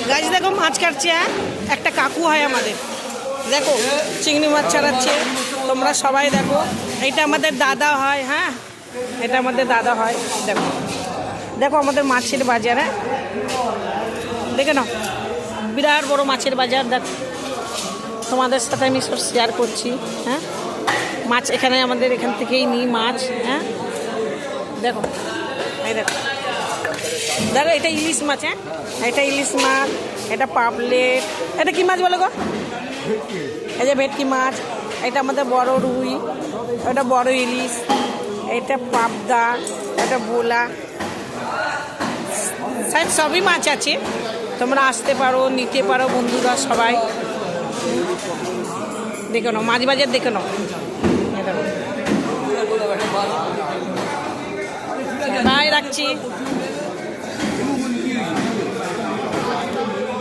গাছ দেখো মাছ কাটছে। একটা কাকু হয় আমাদের, দেখো চিংড়ি মাছ ছাড়াচ্ছে। তোমরা সবাই দেখো, এটা আমাদের দাদা হয়। হ্যাঁ, এটা আমাদের দাদা হয়। দেখো দেখো আমাদের মাছের বাজার। হ্যাঁ, দেখে নাও, বিরাট বড় মাছের বাজার। দেখো, তোমাদের সাথে আমি সব শেয়ার করছি। হ্যাঁ, মাছ এখানে আমাদের এখান থেকেই নিই মাছ। হ্যাঁ, দেখো, এই দেখো দেখো, এটা ইলিশ মাছ। হ্যাঁ, এটা ইলিশ মাছ, এটা পাপলেট। এটা কি মাছ বলো গো? এই যে ভেটকি মাছ। এটা আমাদের বড় রুই, এটা বড় ইলিশ, এটা পাবদা, এটা বোলা। সবই মাছ আছে, তোমরা আসতে পারো, নিতে পারো বন্ধুরা সবাই। দেখে নাও মাছ বাজার, দেখে নাও। বাই, রাখছি।